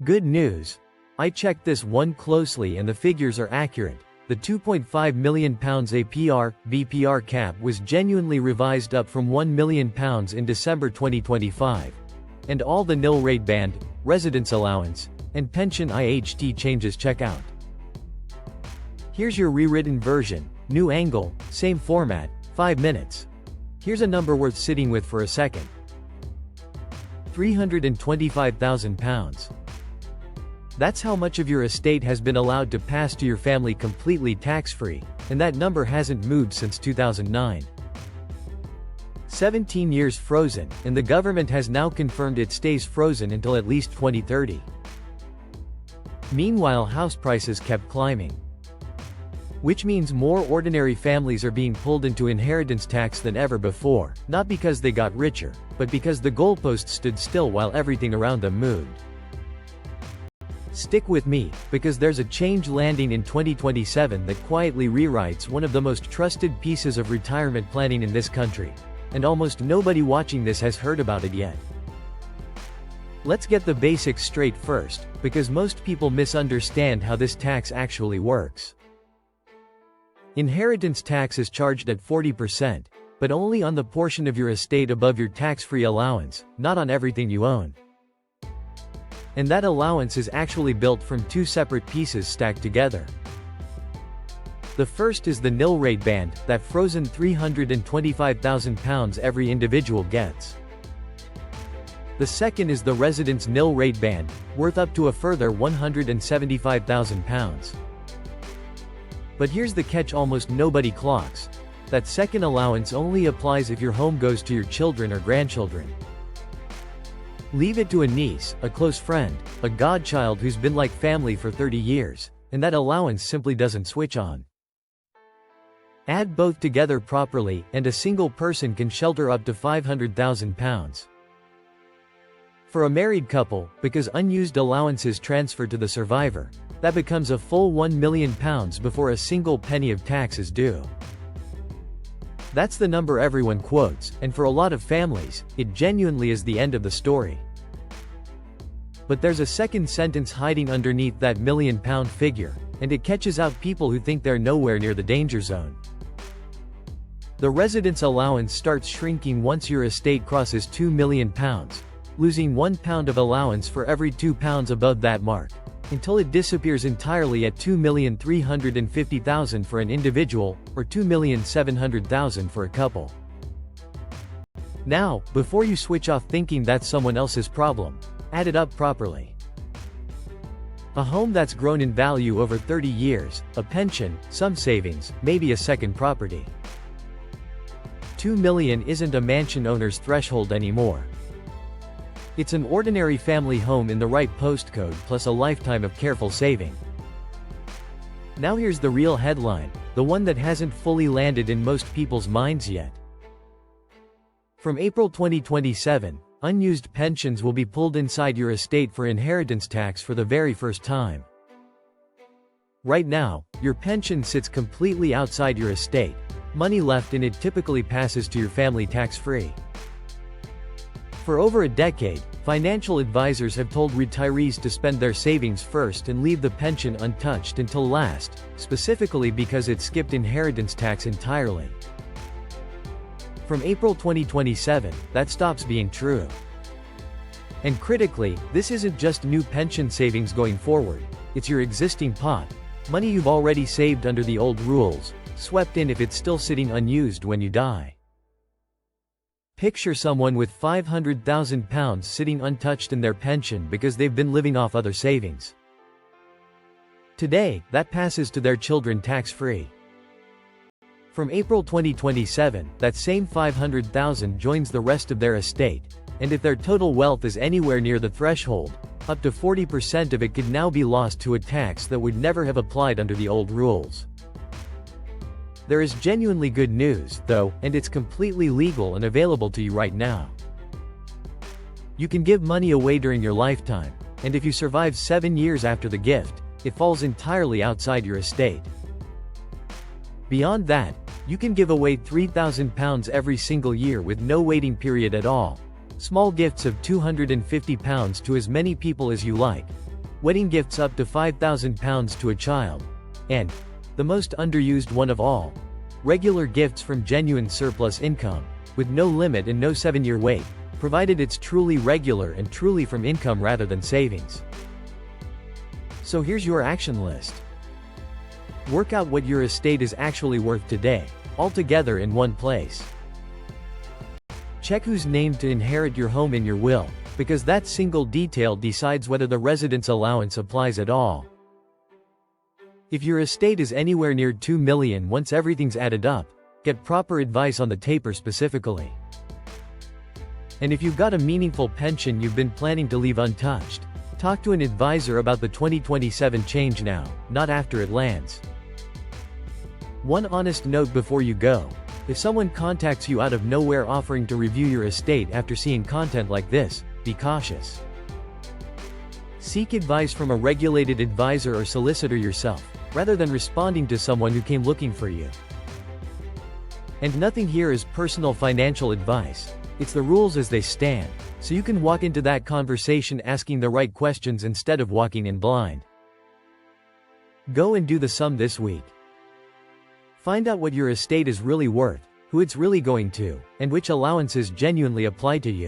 Good news. I checked this one closely and the figures are accurate. The £2.5 million APR/BPR cap was genuinely revised up from £1 million in December 2025. And all the nil rate band, residence allowance, and pension IHT changes check out. Here's your rewritten version, new angle, same format, 5 minutes. Here's a number worth sitting with for a second. £325,000. That's how much of your estate has been allowed to pass to your family completely tax-free, and that number hasn't moved since 2009. 17 years frozen, and the government has now confirmed it stays frozen until at least 2030. Meanwhile, house prices kept climbing. Which means more ordinary families are being pulled into inheritance tax than ever before, not because they got richer, but because the goalpost stood still while everything around them moved. Stick with me, because there's a change landing in 2027 that quietly rewrites one of the most trusted pieces of retirement planning in this country. And almost nobody watching this has heard about it yet. Let's get the basics straight first, because most people misunderstand how this tax actually works. Inheritance tax is charged at 40%, but only on the portion of your estate above your tax-free allowance, not on everything you own. And that allowance is actually built from two separate pieces stacked together. The first is the nil rate band, that frozen £325,000 every individual gets. The second is the residence nil rate band, worth up to a further £175,000. But here's the catch almost nobody clocks. That second allowance only applies if your home goes to your children or grandchildren. Leave it to a niece, a close friend, a godchild who's been like family for 30 years, and that allowance simply doesn't switch on. Add both together properly, and a single person can shelter up to £500,000. For a married couple, because unused allowances transfer to the survivor, that becomes a full £1 million before a single penny of tax is due. That's the number everyone quotes, and for a lot of families, it genuinely is the end of the story. But there's a second sentence hiding underneath that £1 million figure, and it catches out people who think they're nowhere near the danger zone. The residence allowance starts shrinking once your estate crosses £2 million, losing £1 of allowance for every £2 above that mark, until it disappears entirely at £2,350,000 for an individual, or £2,700,000 for a couple. Now, before you switch off thinking that's someone else's problem, add it up properly. A home that's grown in value over 30 years, a pension, some savings, maybe a second property. $2 million isn't a mansion owner's threshold anymore. It's an ordinary family home in the right postcode plus a lifetime of careful saving. Now here's the real headline, the one that hasn't fully landed in most people's minds yet. From April 2027, unused pensions will be pulled inside your estate for inheritance tax for the very first time. Right now, your pension sits completely outside your estate. Money left in it typically passes to your family tax-free. For over a decade, financial advisors have told retirees to spend their savings first and leave the pension untouched until last, specifically because it skipped inheritance tax entirely. From April 2027, that stops being true. And critically, this isn't just new pension savings going forward, it's your existing pot, money you've already saved under the old rules, swept in if it's still sitting unused when you die. Picture someone with £500,000 sitting untouched in their pension because they've been living off other savings. Today, that passes to their children tax-free. From April 2027, that same $500,000 joins the rest of their estate, and if their total wealth is anywhere near the threshold, up to 40% of it could now be lost to a tax that would never have applied under the old rules. There is genuinely good news, though, and it's completely legal and available to you right now. You can give money away during your lifetime, and if you survive 7 years after the gift, it falls entirely outside your estate. Beyond that, you can give away £3,000 every single year with no waiting period at all. Small gifts of £250 to as many people as you like, wedding gifts up to £5,000 to a child, and, the most underused one of all, regular gifts from genuine surplus income, with no limit and no 7-year wait, provided it's truly regular and truly from income rather than savings. So here's your action list. Work out what your estate is actually worth today, all together in one place. Check who's named to inherit your home in your will, because that single detail decides whether the residence allowance applies at all. If your estate is anywhere near $2 million once everything's added up, get proper advice on the taper specifically. And if you've got a meaningful pension you've been planning to leave untouched, talk to an advisor about the 2027 change now, not after it lands. One honest note before you go: if someone contacts you out of nowhere offering to review your estate after seeing content like this, be cautious. Seek advice from a regulated advisor or solicitor yourself, rather than responding to someone who came looking for you. And nothing here is personal financial advice. It's the rules as they stand, so you can walk into that conversation asking the right questions instead of walking in blind. Go and do the sum this week. Find out what your estate is really worth, who it's really going to, and which allowances genuinely apply to you.